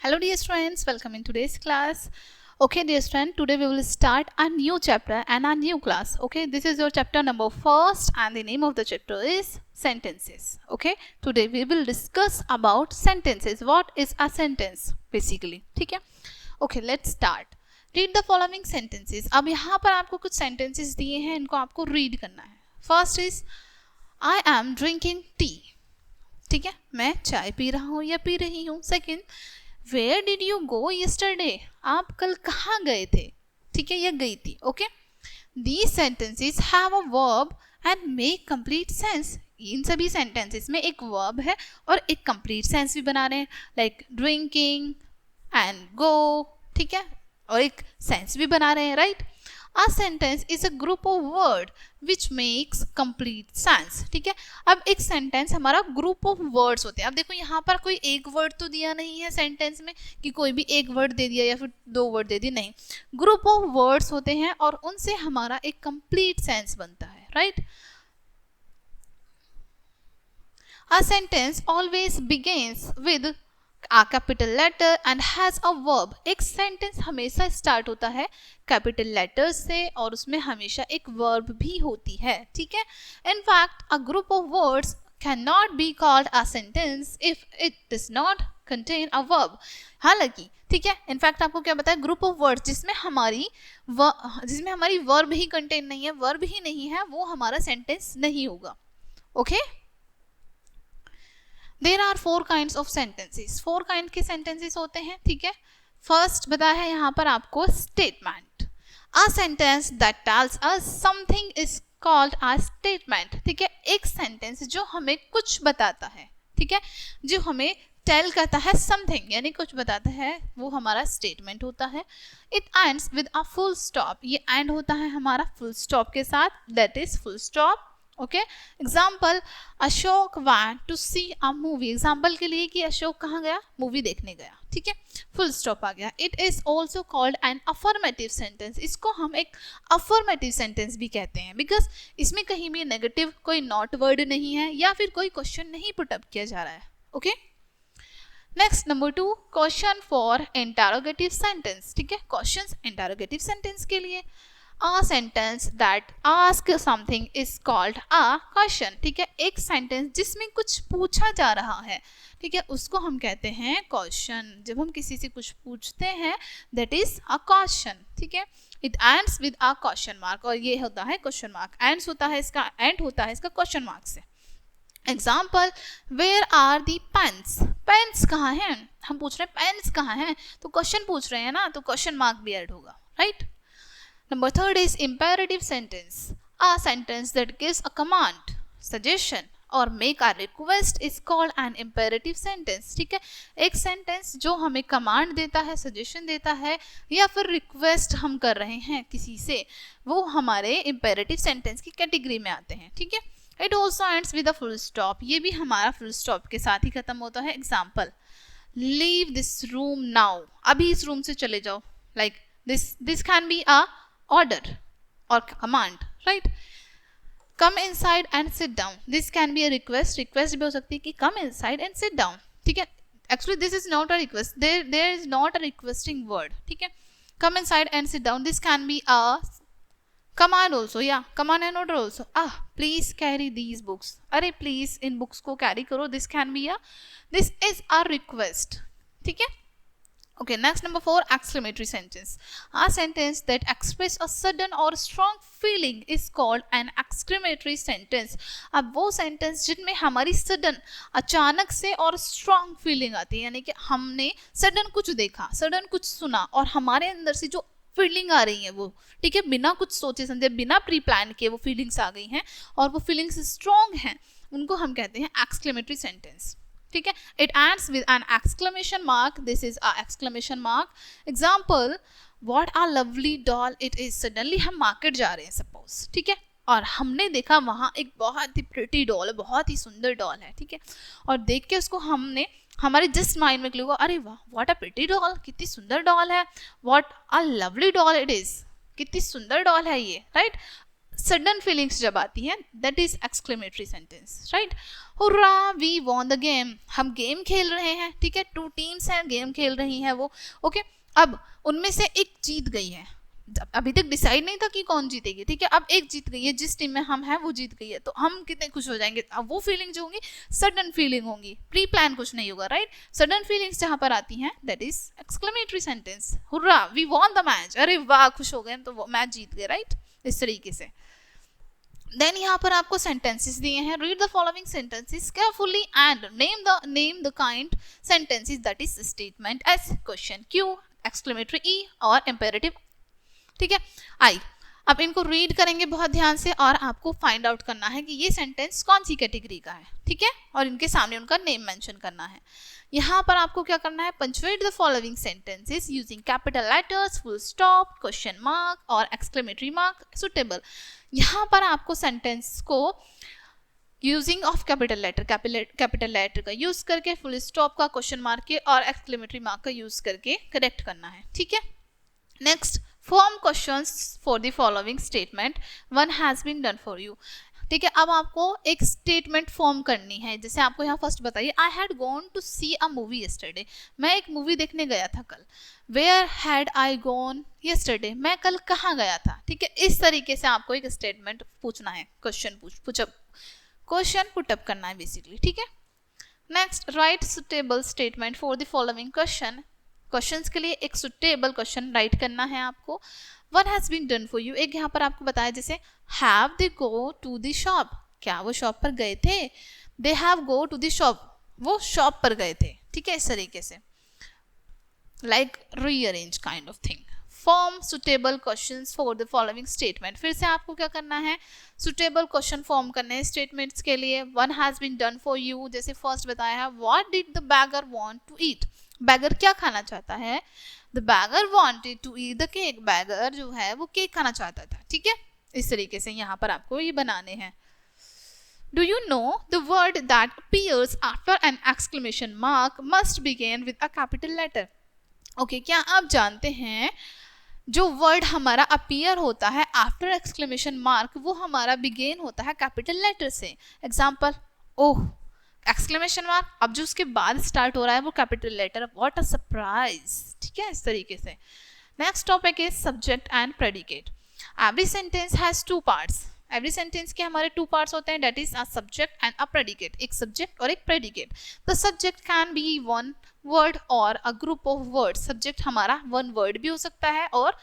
Hello dear students, welcome in today's class. Okay dear student, today we will start a new chapter and a new class. Okay, this is your chapter number first and the name of the chapter is sentences. Okay, today we will discuss about sentences. What is a sentence basically? ठीक है? Okay, let's start. Read the following sentences. अब यहाँ पर आपको कुछ sentences दिए हैं, इनको आपको read करना है. First is I am drinking tea. ठीक है, मैं चाय पी रहा हूँ या पी रही हूँ. Second, where did you go yesterday, आप कल कहाँ गए थे. ठीक है, या गई थी. Okay, these sentences have a verb and make complete sense. इन सभी सेंटेंसेस में एक वर्ब है और एक कंप्लीट सेंस भी बना रहे हैं, लाइक ड्रिंकिंग एंड गो. ठीक है, और एक सेंस भी बना रहे हैं, right. A sentence is a group of word which makes complete sense. ठीक है, अब एक सेंटेंस हमारा ग्रुप ऑफ वर्ड्स होते हैं. अब देखो यहाँ पर कोई एक वर्ड तो दिया नहीं है सेंटेंस में कि कोई भी एक वर्ड दे दिया या फिर दो वर्ड दे दिए, नहीं. ग्रुप ऑफ वर्ड्स होते हैं और उनसे हमारा एक कंप्लीट सेंस बनता है, right. A sentence always begins with a capital letter and has a verb. एक सेंटेंस हमेशा स्टार्ट होता है कैपिटल लेटर से और उसमें हमेशा एक वर्ब भी होती है. ठीक है, in fact a group of words can not be called a sentence if it does not contain a verb. हालांकि ठीक है, इनफैक्ट आपको क्या बताया, ग्रुप ऑफ वर्ड्स जिसमें हमारी वर्ब ही कंटेन नहीं है, वर्ब ही नहीं है, वो हमारा सेंटेंस नहीं होगा. Okay, there are 4 kinds of sentences. 4 kind के सेंटेंसेस होते हैं. ठीक है, फर्स्ट बताया है यहाँ पर आपको statement. A sentence that tells us something is called a statement. ठीक है, एक सेंटेंस जो हमें कुछ बताता है, ठीक है, जो हमें टेल करता है समथिंग यानी कुछ बताता है, वो हमारा स्टेटमेंट होता है. It ends with a full stop. ये एंड होता है हमारा फुल स्टॉप के साथ, that is full stop. Okay, example, Ashok want to see a movie. Example के लिए कि अशोक कहाँ गया, मूवी देखने गया. ठीक है, फुल स्टॉप आ गया. It is also called an affirmative sentence. इसको हम एक अफर्मेटिव सेंटेंस भी कहते हैं बिकॉज इसमें कहीं भी नेगेटिव कोई नॉट वर्ड नहीं है या फिर कोई क्वेश्चन नहीं पुटअप किया जा रहा है. Okay, next number 2, question for interrogative sentence. ठीक है, क्वेश्चंस इंटरोगेटिव सेंटेंस के लिए. A sentence that ask something is called a question. ठीक है, एक सेंटेंस जिसमें कुछ पूछा जा रहा है, ठीक है, उसको हम कहते हैं क्वेश्चन. जब हम किसी से कुछ पूछते हैं that is a question. ठीक है, it ends with a question mark और ये होता है क्वेश्चन मार्क. ends होता है इसका, end होता है इसका क्वेश्चन मार्क से. Example, where are the pens. Pens कहाँ हैं, हम पूछ रहे हैं पेन्स कहाँ हैं, तो क्वेश्चन पूछ रहे हैं ना, तो क्वेश्चन मार्क भी ऐड होगा, right. Number 3 is imperative sentence. A sentence that gives a command, suggestion or make a request is called an imperative sentence. ठीक है, एक सेंटेंस जो हमें कमांड देता है, सजेशन देता है या फिर रिक्वेस्ट हम कर रहे हैं किसी से, वो हमारे imperative सेंटेंस की कैटेगरी में आते हैं. ठीक है, it also ends with a full stop. ये भी हमारा फुल स्टॉप के साथ ही खत्म होता है. Example, leave this room now. अभी इस रूम से चले जाओ. Like this can be a order or command, right. come inside and sit down. this can be a request भी हो सकती है कि come inside and sit down. ठीक है, actually this is not a request, there is not a requesting word. ठीक है, come inside and sit down, this can be a command also. yeah, command and order also. please carry these books. अरे please in books को carry करो, this is a request. ठीक है. Okay, next number 4, exclamatory sentence. A sentence that express a sudden or strong feeling is called an exclamatory sentence. अब वो sentence जिनमें हमारी sudden अचानक से और strong feeling आती है, यानी कि हमने sudden कुछ देखा, sudden कुछ सुना और हमारे अंदर से जो फीलिंग आ रही है वो, ठीक है, बिना कुछ सोचे समझे, बिना प्री प्लान किए वो फीलिंग्स आ गई हैं और वो फीलिंग्स स्ट्रॉन्ग हैं, उनको हम कहते हैं एक्सक्लेमेटरी सेंटेंस. ठीक है, it ends with an exclamation mark. This is a exclamation mark. Example, what a lovely doll it is. Suddenly हम मार्केट जा रहे हैं सपोज, ठीक है, और हमने देखा वहाँ एक बहुत ही प्रिटी डॉल है, बहुत ही सुंदर डॉल है. ठीक है, और देख के उसको हमने हमारे जस्ट माइंड में क्लिक हुआ, अरे वाह, व्हाट अ प्रिटी डॉल, कितनी सुंदर डॉल है. What a lovely doll it is, कितनी सुंदर डॉल है ये, राइट. सडन फीलिंग्स जब आती हैं, that is exclamatory sentence, right. Hurrah we won the game, हम गेम खेल रहे हैं, ठीक है, 2 टीम्स हैं, गेम खेल रही हैं वो, ओके। अब उनमें से एक जीत गई है, अभी तक डिसाइड नहीं था कि कौन जीतेगी, ठीक है, अब एक जीत गई है, जिस टीम में हम हैं वो जीत गई है, तो हम कितने खुश हो जाएंगे। अब वो फीलिंग जो होंगी सडन फीलिंग होंगी, प्री प्लान कुछ नहीं होगा, राइट। सडन फीलिंग्स जहां पर आती हैं that is exclamatory sentence. Hurrah we won the match, अरे वाह खुश हो गए हम, तो वो मैच जीत गए, राइट, इस तरीके से। देन यहाँ पर आपको सेंटेंसेस दिए हैं, read the following sentences carefully and name the kind sentences that is statement S, question Q, exclamatory E और इंपेरेटिव, ठीक है, आई। अब इनको रीड करेंगे बहुत ध्यान से और आपको फाइंड आउट करना है कि ये सेंटेंस कौन सी कैटेगरी का है, ठीक है, और इनके सामने उनका नेम मेंशन करना है। यहाँ पर आपको क्या करना है, punctuate the following sentences using capital letters, full stop, question mark और एक्सक्लेमेटरी मार्क सुटेबल। यहाँ पर आपको सेंटेंस को यूजिंग ऑफ कैपिटल लेटर का यूज करके, फुल स्टॉप का, क्वेश्चन मार्क के और एक्सक्लेमेटरी मार्क का यूज करके करेक्ट करना है, ठीक है। Next, form questions for the following statement, one has been done for you, ठीक है। अब आपको एक स्टेटमेंट फॉर्म करनी है, जैसे आपको यहाँ फर्स्ट बताइए, I had gone to see a movie yesterday, मैं एक मूवी देखने गया था कल। Where had I gone yesterday, मैं कल कहाँ गया था, ठीक है। इस तरीके से आपको एक स्टेटमेंट पूछना है, क्वेश्चन क्वेश्चन पुटअप करना है बेसिकली, ठीक है। Next, write suitable statement for the following question, questions के लिए एक सुटेबल क्वेश्चन राइट करना है आपको। One has been done for you, एक यहाँ पर आपको बताया जैसे have they go to the shop, क्या वो शॉप पर गए थे, they have go to the shop, वो शॉप पर गए थे, ठीक है, इस तरीके से, like rearrange kind of thing. Form suitable questions for the following statement, फिर से आपको क्या करना है, सुटेबल क्वेश्चन फॉर्म करने हैं स्टेटमेंट्स के लिए। One has been done for you, जैसे फर्स्ट बताया है, what did the beggar want to eat, beggar क्या खाना चाहता है, the beggar wanted to eat the cake, beggar जो है वो केक खाना चाहता था, ठीक है, इस तरीके से यहाँ पर आपको ये बनाने हैं। Do you know the word that appears after an exclamation mark must begin with a capital letter? Okay, क्या आप जानते हैं जो वर्ड हमारा अपीयर होता है आफ्टर एक्सक्लेमेशन मार्क, वो हमारा बिगेन होता है कैपिटल लेटर से। एग्जाम्पल, ओह, एक्सक्लेमेशन मार्क, अब जो उसके बाद स्टार्ट हो रहा है वो capital letter, what a surprise, ठीक है, इस तरीके से। Next topic is subject and predicate. Every sentence has 2 parts, every sentence के हमारे 2 पार्ट्स होते हैं, that is a subject and a predicate, एक सब्जेक्ट और एक predicate. The subject can be 1 word और a group of words, subject हमारा 1 word भी हो सकता है और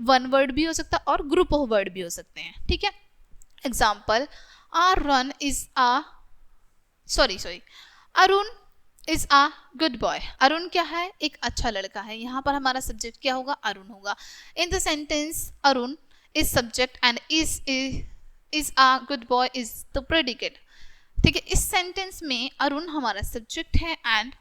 1 वर्ड भी हो सकता है और ग्रुप ऑफ वर्ड भी हो सकते हैं, ठीक है। Example, Arun is a good boy, Arun क्या है, एक अच्छा लड़का है, यहाँ पर हमारा सब्जेक्ट क्या होगा, अरुण होगा। In the sentence Arun is subject and is a good boy is the predicate, ठीक है। इस सेंटेंस में अरुण हमारा सब्जेक्ट है एंड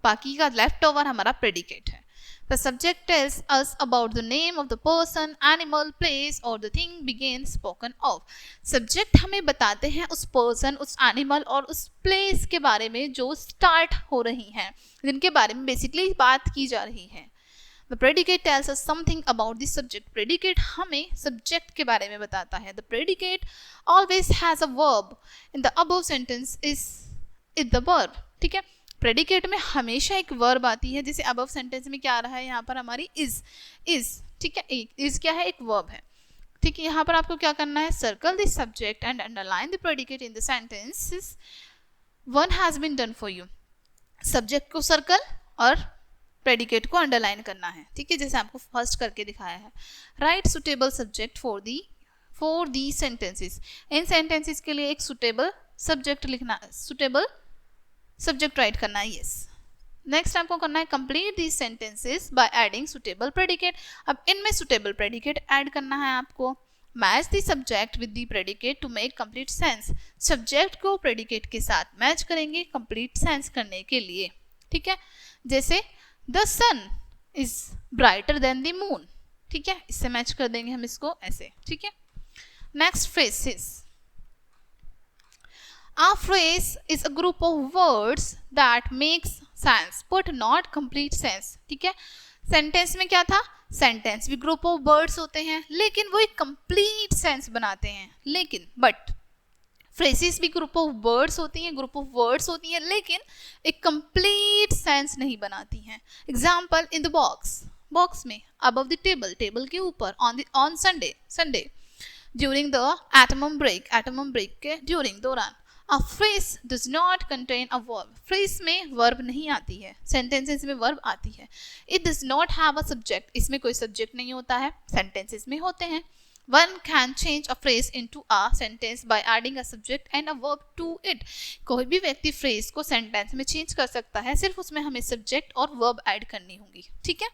बाकी का लेफ्ट ओवर हमारा प्रेडिकेट है। The subject tells us about the name of the person, animal, place or the thing began spoken of. Subject हमें बताते हैं उस person, उस animal और उस place के बारे में जो start हो रही हैं, जिनके बारे में basically बात की जा रही है। The predicate tells us something about the subject. Predicate हमें subject के बारे में बताता है। The predicate always has a verb. In the above sentence is the verb, ठीक है। प्रेडिकेट में हमेशा एक वर्ब आती है, जैसे अबव सेंटेंस में क्या आ रहा है, यहाँ पर हमारी इज, ठीक है, इज क्या है, एक वर्ब है, ठीक है। यहाँ पर आपको क्या करना है, circle the subject and underline the predicate in the sentence one has been done for you. Subject को सर्कल और प्रेडिकेट को अंडरलाइन करना है, ठीक है, जैसे आपको फर्स्ट करके दिखाया है। Write suitable subject for the sentences, इन सेंटेंसेस के लिए एक सुटेबल सब्जेक्ट लिखना, सुटेबल सब्जेक्ट राइट करना है, यस। नेक्स्ट आपको करना है complete the sentences by adding suitable predicate. अब इनमें सुटेबल प्रेडिकेट ऐड करना है आपको। Match the subject with the predicate to make complete sense, subject को प्रेडिकेट के साथ मैच करेंगे कंप्लीट सेंस करने के लिए, ठीक है। जैसे the sun is brighter than the moon, ठीक है, इससे मैच कर देंगे हम इसको ऐसे, ठीक है। Next phrases, a phrase is a group of words that makes sense but not complete sense, ठीक है। सेंटेंस में क्या था, सेंटेंस भी ग्रुप ऑफ वर्ड्स होते हैं, लेकिन वो एक कंप्लीट सेंस बनाते हैं। लेकिन बट फ्रेजेस भी ग्रुप ऑफ वर्ड्स होती हैं, लेकिन एक कंप्लीट सेंस नहीं बनाती हैं। एग्जाम्पल, इन द बॉक्स, बॉक्स में, अबव द टेबल, टेबल के ऊपर, on Sunday, Sunday, during the autumn break, autumn break के ड्यूरिंग, दौरान। A phrase does not contain a verb. phrase में verb नहीं आती है, sentences में verb आती है। It does not have a subject. इसमें कोई subject नहीं होता है, sentences में होते हैं। One can change a phrase into a sentence by adding a subject and a verb to it. कोई भी व्यक्ति phrase को sentence में change कर सकता है, सिर्फ उसमें हमें subject और verb add करनी होगी। ठीक है,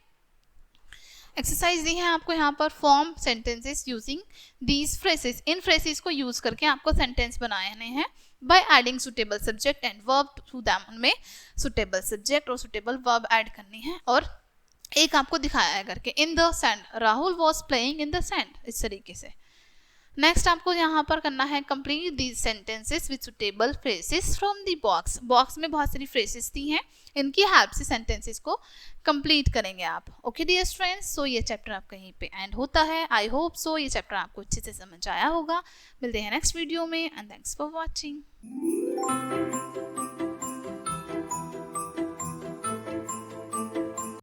एक्सरसाइज दी है आपको यहाँ पर, form sentences using these phrases. इन फ्रेसेस को यूज करके आपको सेंटेंस बनाने हैं by adding suitable subject and verb to them. उनमें सुटेबल सब्जेक्ट और सुटेबल वर्ब ऐड करनी है। और एक आपको दिखाया है करके, in the sand, Rahul was playing in the sand, इस तरीके से। नेक्स्ट आपको यहाँ पर करना है complete these sentences with suitable phrases from the box. Box में बहुत सारी फ्रेजेस दी हैं, इनकी हेल्प से सेंटेंसेस को कंप्लीट करेंगे आप। ओके डियर फ्रेंड्स, सो ये चैप्टर आपका यहीं पे एंड होता है। आई होप सो ये चैप्टर आपको अच्छे से समझ आया होगा। मिलते हैं नेक्स्ट वीडियो में एंड थैंक्स फॉर वॉचिंग।